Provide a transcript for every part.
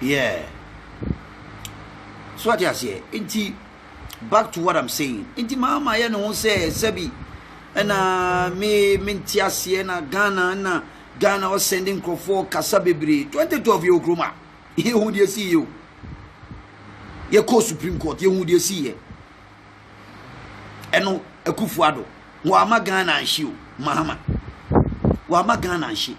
Yeah. So what you say? Inti back to what I'm saying. Inti mama ya no say Sebi na me mintiasie na Ghana was sending Crawford Kasabibri 2012 yo kroma. Ye hu dey see you. Ye ko Supreme Court ye hu dey see ye. Eno Akufo-Addo wa ma Ghana anhye o Mahama. Wa ma Ghana anhye.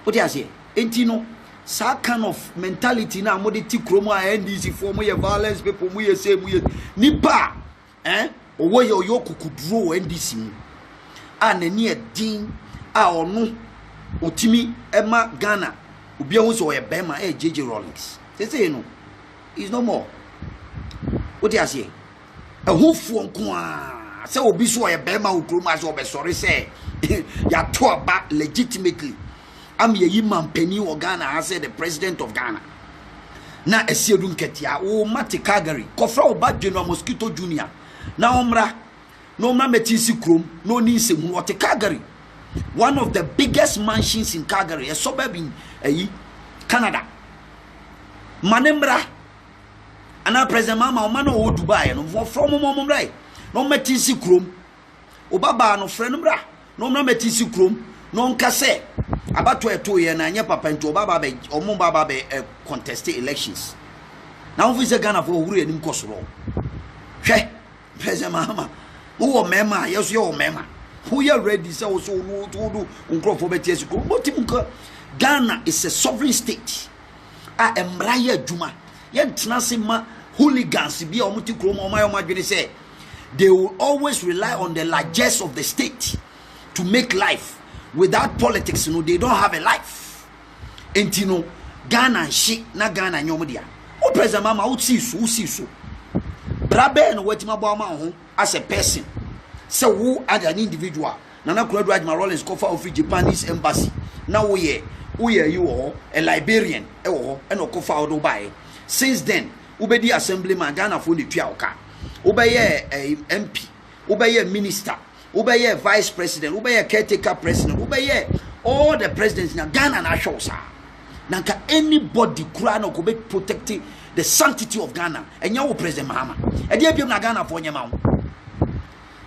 What you say? Inti no sa kind of mentality na mo de ti kromo a NDC for mo ye violence people mo ye say mo ye nipa owo ye oyo kukuduro NDC mu a nani edin a onu otimi ema Ghana obi ehun so ye bema JJ Rawlings say no is no more what you say ehunfo nko a say obi so ye bema okromo as obe sorry say ya to aba legitimately I'm ye man penny or Ghana, I said the president of Ghana. Na Esiedun Ketia, oh Mati Kagari, Kofra Oba General Mosquito Junior. Na Omra, no Mametisi Krum, no Nisim, what Kagari. One of the biggest mansions in Calgary, a suburb in Canada. Manembra, and our president Mama, Mano Dubai, and from Momrai, no Metisi Krum, Obaba, no friend Bra, no Metisi Krum, no Kase. About 2 years na nya papa nto baba be omo baba be contest elections now we say Ghana for huru enim kosoro hwe president Mahama wo mema yeso yo mema who you ready say so no to do unkrofo betie siku botimka Ghana is a sovereign state a emraye adwuma ye ntena se ma hooligans bi omo ti krom omo adwene say they will always rely on the largesse of the state to make life. Without politics, they don't have a life. Entino Ghana she na Ghana nyomodia. O president mama o see so. Brabe no wetima bo ma as a person. Say who as an individual. Nana Kuredu Ajma Rawlings cover of Japanese embassy. Now we you all a Liberian and cover Dubai. Since then, ubedi assemblyman Ghana for the tuaoka. Ubeye a MP, ubeye minister. Ubeye vice president, ubeye caretaker president, ubeye all the presidents in Ghana na show sir. Nanka anybody kura no go be protecting the sanctity of Ghana. Enya wo president Mahama. E dey biem na Ghana for nyema wo.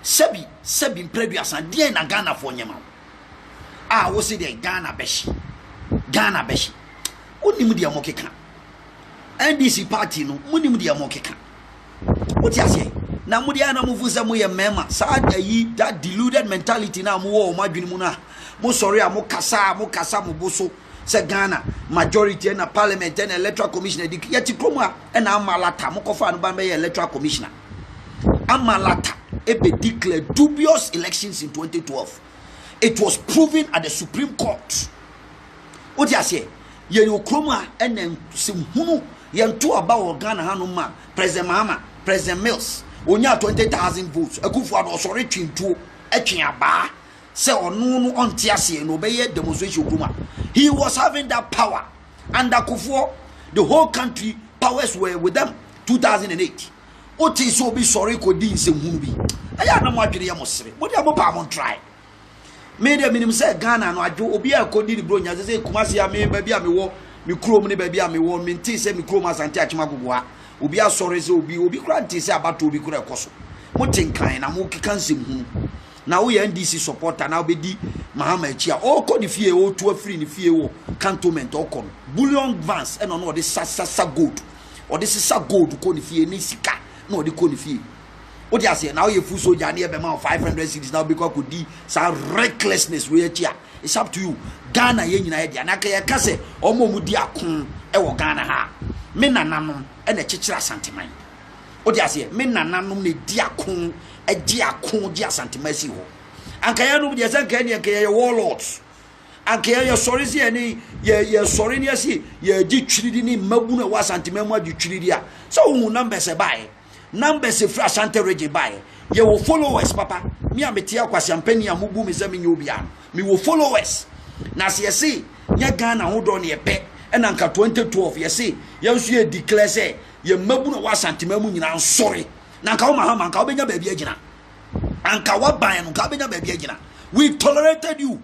Sebi preduasan dey na Ghana for nyema wo. Ah wo say dey Ghana beshi. Onimu dey amokeka. NDC party no munimu dey amokeka. What you say? Na mudia na muvuza mu ye mema sa ayi that deluded mentality na mu wo madwini mu na mo sorry mo kasa mo boso se Ghana majority na parliament and electoral commissioner di yeti kroma e na amalata mo kofa no ban be electoral commissioner amalata ebe declare dubious elections in 2012. It was proven at the Supreme Court. What you say? Ye yo kroma enen simhunu ye nto aba Ghana hanuma President Mahama, President Mills onya 20,000 votes Akufo-Addo osore twintuo etweaba se onu no onte ase no be demonstration kuma. He was having that power and Akufo, the whole country powers were with them 2008. Oti so be sorry ko di nsehunu bi aya na mo adwere ya mosere mo dia mo pa mo try me dia minim se Ghana no adwo obi akodi ni bro nya se Kumasi ya me ba bia me wo me krom ni ba bia me wo me nti se me krom asante achima gogoa obi asore se obi kura nti se abato obi kura ekoso mo tenkan na mo keka nsem hu na wo ya NDC supporter na obedi Mahama echi a o ko ni fie o to afiri ni fie wo cantonment o ko bullion vans e no no de sasa gold o de sasa gold ko ni fie ni sika no de ko ni fie o de ase na wo ye fu soldier na e be ma 500 cities na because ko di sa recklessness we echi a it's up to you. Ghana ye nyina ye dia na ka ye ka se omo mu di akon e wo Ghana ha me nananom e na chichira santeman o di ase me nananom ne di akon e di akon di asanteman si ho anka ye no di sanka ne anka ye warlords anka ye sorry si ani ye sorry ne asi ye di twiri ni mabu na wa santeman mu adi twiri a so hu numbers e bae numbers e fra Asante region bae ye wo followers papa me ametia kwasi ampani amubu me zame nyobia me wo followers na se yesi nya Ghana ho do ne ebe ena nka 2012 yesi yensu ye declare say ye mabu na wa santima mu nyina nsori na nka wo Mahama nka obenya ba bia gina anka wa ban no nka obenya ba bia gina. We tolerated you.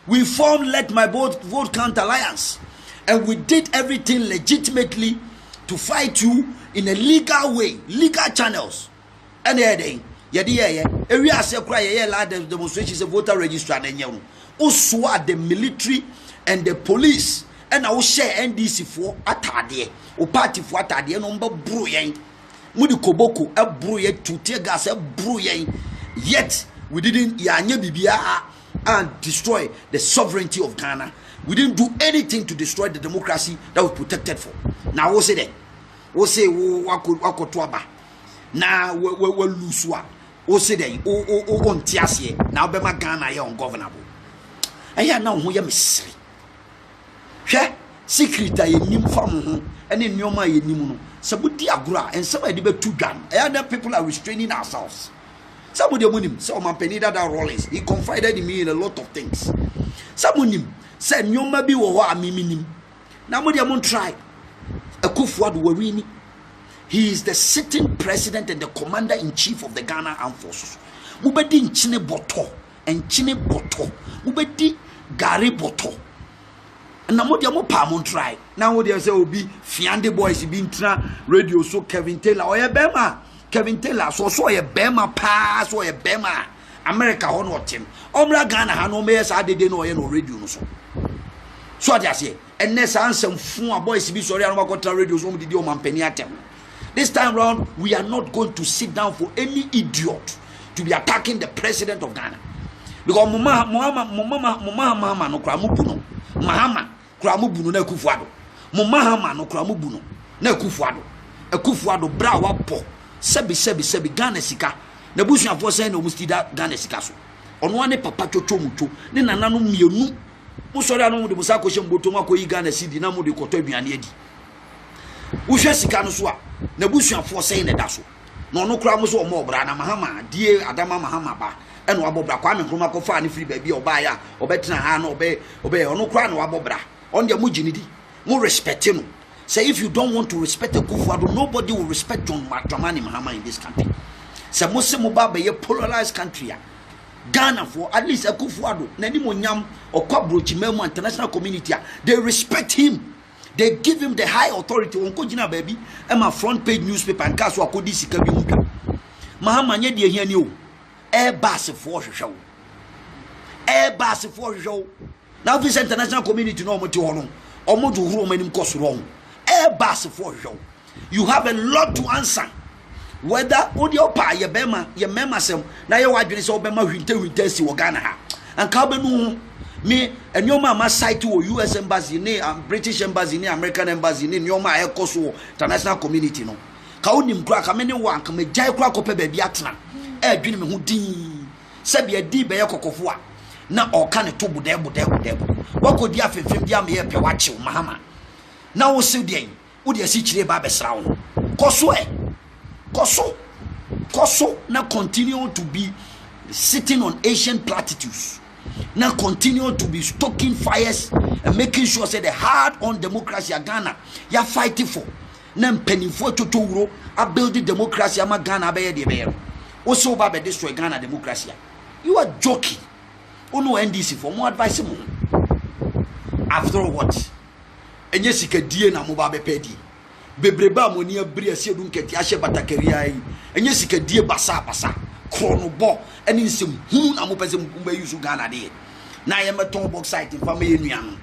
We formed Let My Vote Count Alliance And we did everything legitimately to fight you in a legal way, legal channels. And then, every asset cry, la demonstrations of voter registrar and you. Also, the military and the police, and I will share NDC for atade, or party for atade, number bruyen. Mudi koboko, a bruye, to tear gas, a bruyen. Yet, we didn't bibia and destroy the sovereignty of Ghana. We didn't do anything to destroy the democracy that we protected for. Now, we'll say that. We'll say, wako tuaba. Now, we'll lose one. We'll say that. On Tiasie. Now, Bema Ghana, you're ungovernable. And yeah, now, who you miss? Yeah, secret, I nim from and in your mind, Nimuno. Sabuti agra, and somebody be too gun. Other people are restraining ourselves. Somebody won him, so my penida that Rollins. He confided in me in a lot of things. Someone him said, "You may be what I mean." Now, what you try? A Kufuor Warini. He is the sitting president and the commander in chief of the Ghana Armed Forces. Mubedi Nchine Boto and Chine Boto. Mubedi Gary Boto. And now what you try? Now what you say will be Fiande boys being radio so Kevin Taylor or a Bema. Kevin Taylor so a Bema pass or a Bema. America on what him. Omra Ghana Hano Mayas I didn't know no radio so. So I say, and next answer from boys be sorry I'm going to radio so did your man peniatem. This time round, we are not going to sit down for any idiot to be attacking the president of Ghana. Because Mama no Kramubuno. Mahama Kramubuno ne Kufuor. Mumahama no Kramubuno ne Kufuor. A Kufuor brawa po. Sebi Ghana sika. Na busu afo say no mustida Ghana sika so. Ono ane papa chocho mucho. Ne nananu mienu. Mo sori anu de busa ko shemboto ma ko yi Ghana sidi na mo de koto aduane adi. Uhwe sika no so a na busu afo say ne da so. No no kra mo so mo obra na Mahama die Adama Mahama ba. E no abobra kwa me nkroma ko fa ne free baby oba ya obetena ha na obe ono kra no abobra. On the mujinidi. Mo respect him. Say if you don't want to respect the Kufuor, nobody will respect John Dramani Mahama in this country. Say Muslim Mubabe ye polarized country. Ghana for at least a Kufuor, Nani Monyam or Kwabrochi Memo international community. They respect him. They give him the high authority. Unko Jina baby, and my front page newspaper and Kaswa Kodi Sikabi. Mahama nye de here ni. Bass for show. Bass for show. Now this international community no moti hono. Omo do huro manim cost wrong. Bass for show. You have a lot to answer. Whether audio pa ye bema ye mema sem na ye wadwene se obema hwinte si wo Ghana ha. Anka obenu me enyoma ma site wo US embassy ne British embassy ne American embassy ne nyoma ekoso international community no. Ka onim kura ka me ne wo anka me jai kura ko pe ba bi atena. Dwene me ho din. Se bia di be ye kokofo a na oka ne to bude. Wakodi afefem dia me ye pe wache Mahama. Na wo se de wo de asi kire ba besra wo. Koso now continue to be sitting on ancient platitudes. Now continue to be stoking fires and making sure say the hard-on democracy Ghana you fighting for. Now penny for to building democracy ama Ghana be de be. Also ba be destroy Ghana democracy. You are joking. Ono NDC for more advice mo. After what? Enye sika die na mo ba be pedi. Bebreba moni abri asie du nketi ahye batakaria yi enye sika die basa krono bo eni nsem hu na mo pese mba yusu Ghana de na ye meton box site mfama ye nuano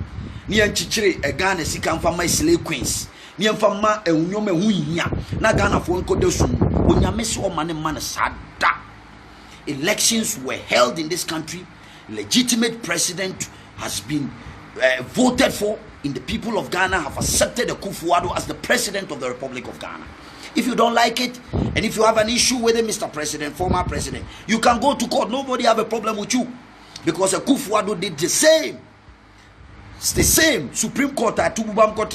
ne ye nchichire e Ghana sika mfama Slay Queens ne mfama ehunwoma hu hia na Ghana fo nkoda su onyame se o mane man sada. Elections were held in this country. Legitimate president has been voted for. In the people of Ghana have accepted the Kufuor as the president of the Republic of Ghana. If you don't like it, and if you have an issue with it, Mr. President, former president, you can go to court. Nobody have a problem with you. Because the Kufuor did the same. It's the same. Supreme Court, Tububam Court,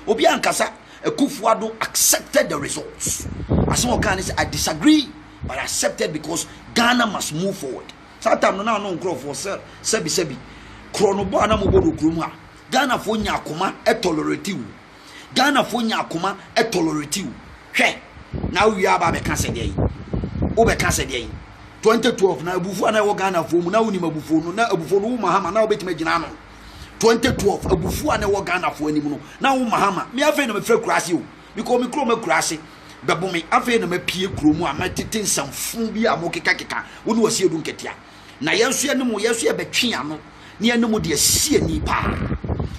Obiankasa, Kufuor accepted the results. As some Ghanaians say, I disagree, but I accepted because Ghana must move forward. Sometimes now no grow for sebi. Kronobo anamobodo krumha. Ghana fo nya akoma tolerate wu. Ghana fo nya akoma tolerate wu. Hwe. Na wi aba be ka se dey. Wo be ka se dey. 2012 na abufu na wo Ghana fo mu na woni mabufu no na abufu no wo Mahama na wo betima gina no. 2012 abufu ana wo Ghana fo anim no na wo Mahama me afa na me fra kurase o because me kro me kurase bebo me afa na me pie kro mu a matete nsamfu bi a mo keka wo ne wasi edu nketia na yenso ye ne mo yeso ye betwe ano ne ye ne mo de asie ni pa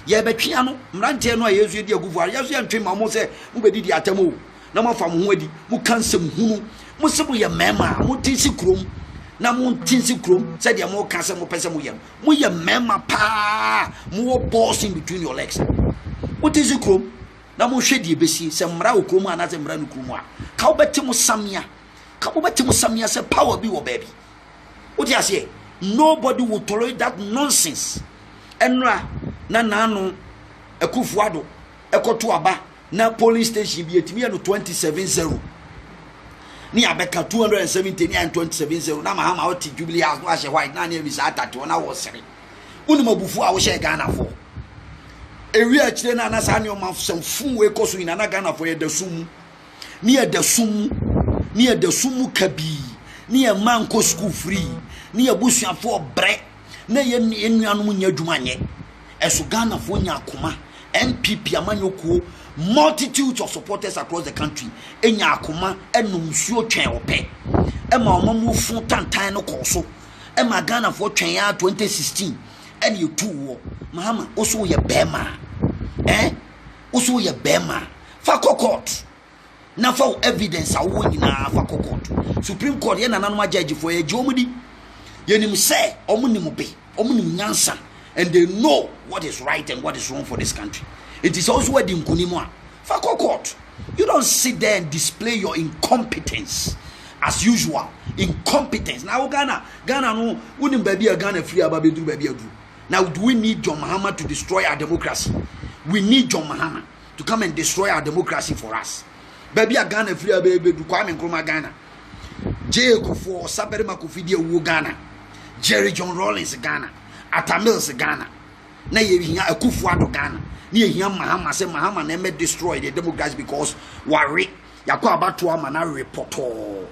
ye betwe ano mrante no a yeso ye de agufu a yeso ye ntwe ma mo se mo bedidi atamo na mo fa mo ho adi mo kansem hunu mo se mo ye mema mo tinsi krom na mo tinsi krom se de mo kanse mo pese mo ye mema pa mo boss in between your legs mo tinsi krom na mo hwede e besi se mra okrom ana se mra no krom a ka wo beti mo samia se power bi wo baby what you say nobody will tolerate that nonsense enra na nanu Akufo-Addo ekoto aba na polling station bi etimi no 270 ni abeka 270 ni 270 na Mahama oti Jubilee House no ahye white na na ebisa atatu na wo sere unu mabufu a wo hye Ghana for ewi a kire na sa ne o mafsamfu we koso ina na Ghana for ye dasum ni e dasum kabi ni e manko school free ni e busuafo bre na ye enuanom nya adwuma nye eso Ghana for nya akoma MPP amanyokuo multitudes of supporters across the country enya akoma enum suo twen ope ema omamu fun tantan no koso ema Ghana for twen ya 2016 ene yetu Mahama oso ye bema oso ye bema fa court na fa evidence awo nyina fa court Supreme Court ye nananum judge for ye jomudi yenim say omunim be omunim nyansa and they know what is right and what is wrong for this country. It is also a dinkunimwa. Fako court. You don't sit there and display your incompetence as usual. Incompetence. Now Ghana no wouldn't baby a Ghana free about do baby do. Now do we need John Mahama to destroy our democracy? We need John Mahama to come and destroy our democracy for us. Baby a Ghana free baby do Kwame Nkrumah Ghana. J. Kufuor Saberi Makufidi Wu Ghana. Jerry John Rawlings Ghana. Atamils Ghana. Na ye hia Akufo-Addo Ghana. Ye hia Mahama say Mahama na me destroy the democracy because worry yakwa abato ama na reporto.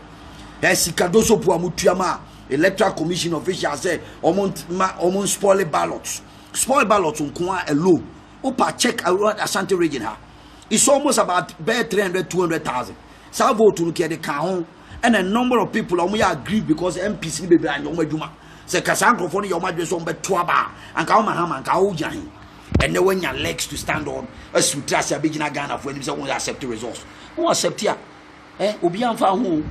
Sikadoso pu amutuama electoral commission official say omon spoil ballots. Spoil ballots nko alone. Opa check around Ashanti region ha. It's almost about 300,000-200,000. Sa vote no ke de ka ho and a number of people omo agree because MPC be bra nyoma adwuma. Se kasa microphone your madwe so mbeto aba anka wo Mahama anka wo jan and then when your legs to stand on as you trust your beginner Ghana for any say won accept the results won accept here obi amfa ho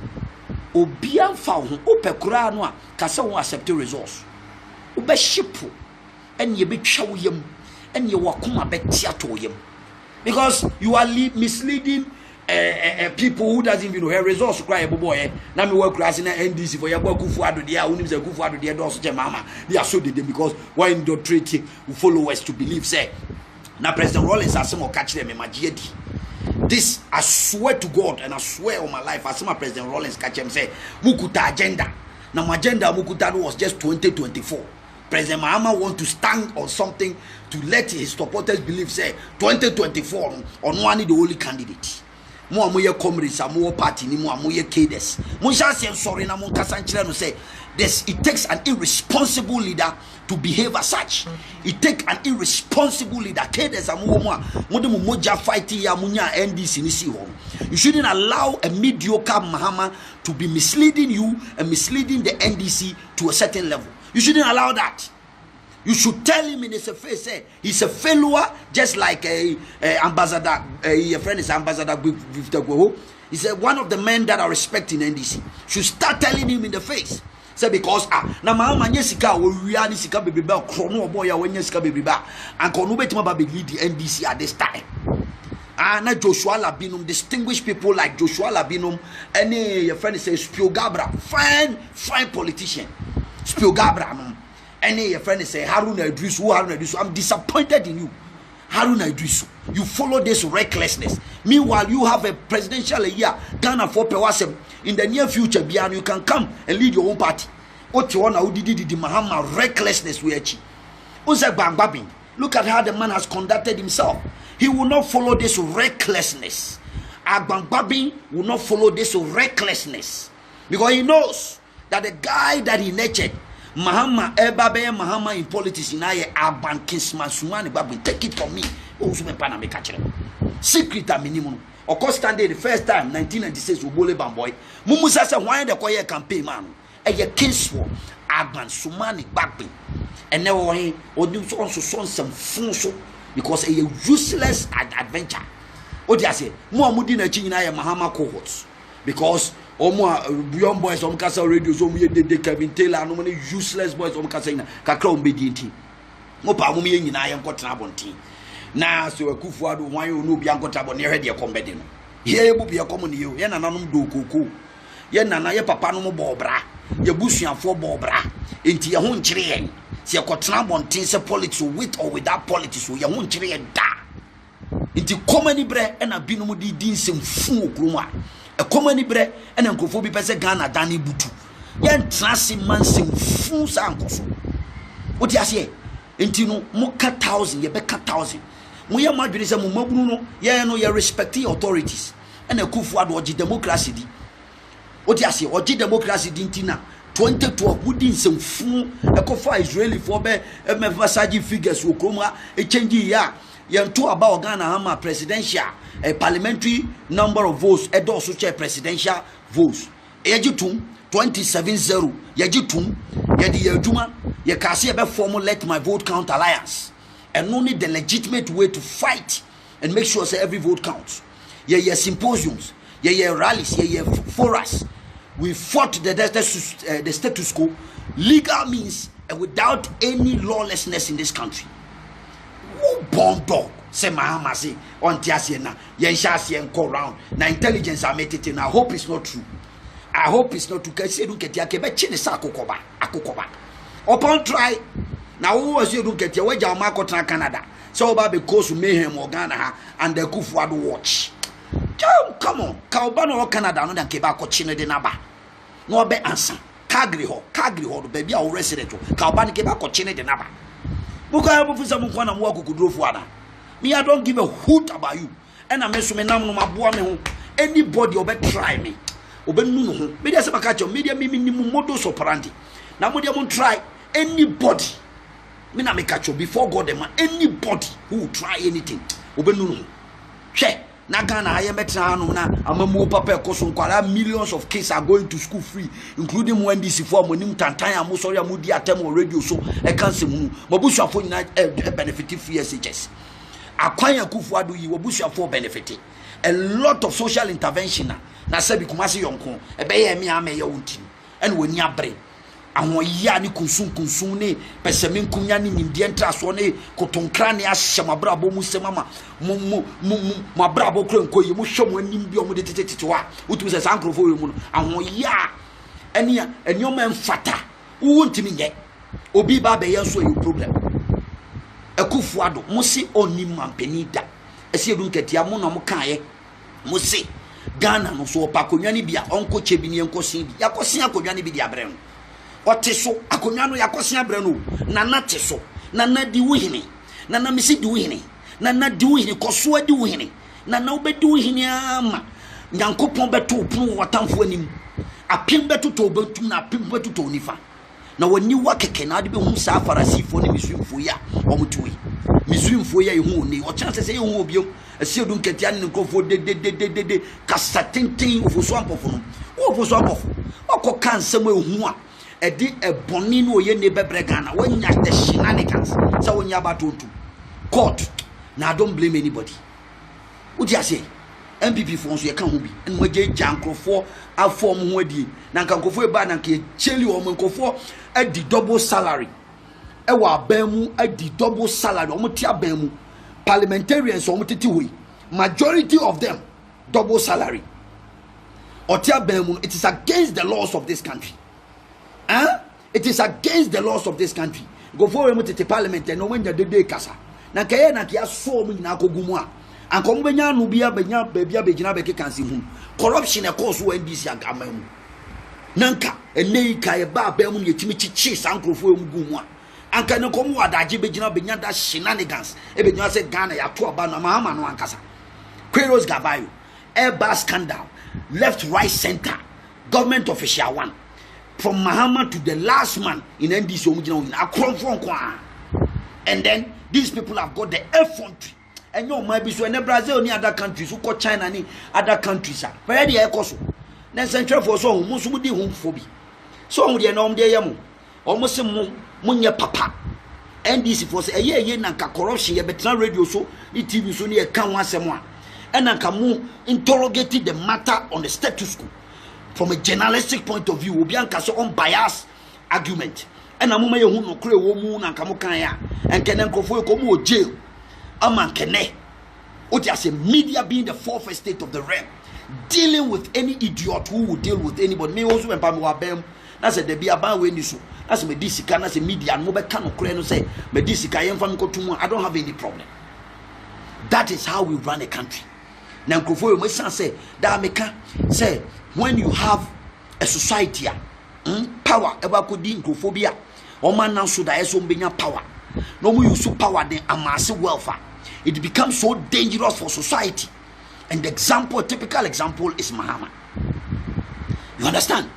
opekura no a kasa won accept the results wo be shipu and ye be twa wo yam and ye wakoma be tia to yam because you are misleading people who doesn't even know her results cry boy na me work class na NDC for your Akufo-Addo there unim say Akufo-Addo there do so Mama they are so they because why indoctrinating followers to believe say na President Rawlings asemo catch them magiedi this I swear to God and I swear on my life asema President Rawlings catch him say mukuta agenda na my agenda mukuta was just 2024 President Mahama want to stand on something to let his supporters believe say 2024 on one the only candidate mo amoye comrades amoye party ni mo amoye cadres mo chance sorry na mo kasa nchire no say this it takes an irresponsible leader to behave as such. It takes an irresponsible leader cadres amoye mo de mo moja fight ya munya NDC ni si ho. You shouldn't allow a mediocre Mahama to be misleading you and misleading the NDC to a certain level. You shouldn't allow that. You should tell him in his face, he's a failure, just like a ambassador, a friend is Ambassador Victor Gweho. He said one of the men that are respecting NDC should start telling him in the face. Say because na Mahama nyesika we ani sika baby ba krono obo ya wenye sika baby ba and kono betima ba be lead the NDC at this time. Na Joshua Labinum, distinguished people like Joshua Labinum, any your friend is Spiogabra, fine politician. Spiogabra. Any your friend say Haruna Idrisu, I'm disappointed in you. Haruna Idrisu, you follow this recklessness. Meanwhile, you have a presidential year, Ghana for Pewasem. In the near future, Bian, you can come and lead your own party. What you want to do, the Mahama recklessness we achieve. Look at how the man has conducted himself. He will not follow this recklessness. Agbangbabin will not follow this recklessness because he knows that the guy that he nurtured Mahama eba be Mahama in politics na ye aban kisma sumani babu take it from me o so me pa na me ka kire secret a minimum o cost standing the first time 1996 obole bamboy mumusa say why the koye campaign man e ye kinswo aban sumani babu ene wo he odi so some fun so because a useless adventure. What do you say? More mudi na chi na ye Mahama cohorts because young boys on Casa Radio so we de Kevin Taylor no many useless boys on Casa na kakra ombedi nti. Mo pa mo me nyina ye nkotena bonti. Na so Akufo-Addo wan yo no bia nkotena bon ye hwe de kombedi no. Ye bu bia komo ne yo. Ye nananom do kokoko. Ye nana ye papa no mo bo bra. Ye busuafo bo bra. Enti ye ho nkire yen. Si ekotena bonti se politics with or without politics so ye ho nkire ye da. Enti komani bre na binom di nsem fu okroma. A common bre and uncrophobia pese Ghana Danny Butu. Yan transi man sim fu sankoso. What ya say? Intino moka 1,000, ye beka 1,000. Moya madwiri se mo mabunu no, ye no ye respecting authorities. And a Akufo-Addo oji democracy di. What ya say? Oji democracy di ntina 2012 wudin sem fu ekofa Israeli for be mevasaji figures okroma e change ya. Yentu about Ghana Hama presidential a parliamentary number of votes also chair presidential votes ejitum 27-0 yejitum yedi yeduma ye kasi ebe form let my vote count alliance and only the legitimate way to fight and make sure say every vote counts ye symposiums ye rallies ye forums. We fought the status quo legal means and without any lawlessness in this country. Bomb dog say Mahama say on tiase na yen shase en go round na intelligence ametete na hope is not true. I hope it's not true cause you ketia ke be chine sa akokoba upon try na wo was you ketia we ja ma akotena Canada so oba be cause mayhem or Ghana ha and the Akufo-Addo watch come on ka oba no Canada no dan ke ba akochine de na ba no be answer Calgary ho do baby a resident ka oba ne ke ba akochine de na ba. Me, I don't give a hoot about you. And I mess with me anybody over try me. Obe no media se catch media minimum modus operandi. Now media won't try anybody. Me na me catch before God them anybody who will try anything. Obe no. Che na Ghana I better na amamu papa koso nkwala millions of kids are going to school free including when this for monim tantan am sorry amudi atem radio so e kan se mu mabusuafo nyina benefit free SHS akwan Akufo-Addo yi wabusuafo benefit a lot of social intervention na sabi kumase yonko e be ye me ameye wonti and woni abre ahoya ni kunsun ne pesemin kunya ni nimdie ntraso ne kotonkra ne ahyemabrabo mu semama mu mabrabo krenko yi mu hwemo anim bi omo de tetetewa utu se sankrofo yi mu no ahoya enia enioma mfata wuntimi nye obi ba be yeso yi problem Akufo-Addo mo se oni mampenida ese edu nketia mo na mo kaaye mo se Ghana no so opakonwa ni bia onko chebi ni enkosin bi yakosin akonwa ni bi dia bre no oteso akonwa no yakosia bre no nana teso nana di wuhini nana misi di wuhini nana di wuhini koso di wuhini nana obedi wuhini ama nyankopon beto pon watamfo anim apem beto to betum na apem beto to nifa na wani wakeke na de be hu sa farasifo ne misumfo ya omutuwi misumfo ya hu ni o chance se hu obiom asiedu nketia ne nkofo de kasatenten ofoso ampofo no ofoso ampofo okọ kansem ehu a edi eboni no ye ne bebre Ghana wanya the shenanigans so wanya batontu court na I don't blame anybody. What do you say? MPP fonso ye kan ho bi en mo je jankrofo afom ho adie na nkankofo e ba na nke cheli o nkofo adi double salary e wa abamu adi double salary o mo ti abamu parliamentarians o mo titi hoyi majority of them double salary o ti abamu. It is against the laws of this country. It is against the laws of this country. Go for we mo titi parliament no wenya de kasa na kaye na kia so mo nyina kogumu a ankom benya no bia benya babia begina beke kansi hu corruption e cause wo NDC agama mu nanka enei kai ba ba mu yetimi chichi sankrofo mu gumu a anka ne kom wadaje begina benya da shenanigans e begina se Ghana ya to aba na Mahama no ankasa Queiroz Gabayo Airbus scandal left right center government official one from Mahama to the last man in NDC, and then these people have got the effrontery. And you might be so in Brazil, any other countries, who call China, any other countries. Where the echoes? Then Central for so, Musudi homophobia. So, the norm de yamu, almost a munya papa. NDC for say, a year, nanka corruption, a better radio so, the TV so near can once a month. And nanka interrogated the matter on the status quo from a journalistic point of view, Obianka so unbiased argument. And a moment who no clear woman and Kamokaya and can Nkofo Komu jail. Aman Kene. What you say, media being the fourth estate of the realm, dealing with any idiot who will deal with anybody. Me also when Pamwabem, that's a debia ban when you so. That's me disika, that's a media, and mobile cannot clear no say, me disika, I don't have any problem. That is how we run a country. Now, Nkofo, my son say, that America say, when you have a society, power, ever could be Nkophobia, or man now should I so be power. No more use power than amass welfare. It becomes so dangerous for society. And the example, typical example is Mahama. You understand?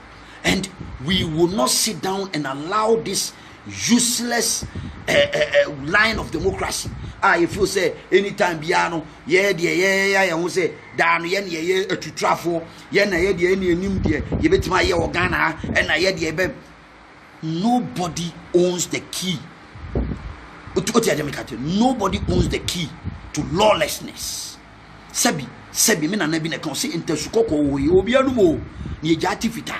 And we will not sit down and allow this useless line of democracy. If you say anytime piano, I won't say down to travel, you bet my organa, and I nobody owns the key. Nobody owns the key to lawlessness. Sebi me na na bi na kan se entesukoko wo ye obi anum o ni ejati fita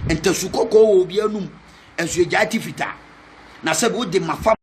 entesukoko wo obi anum enso ejati fita na sebi o de mafa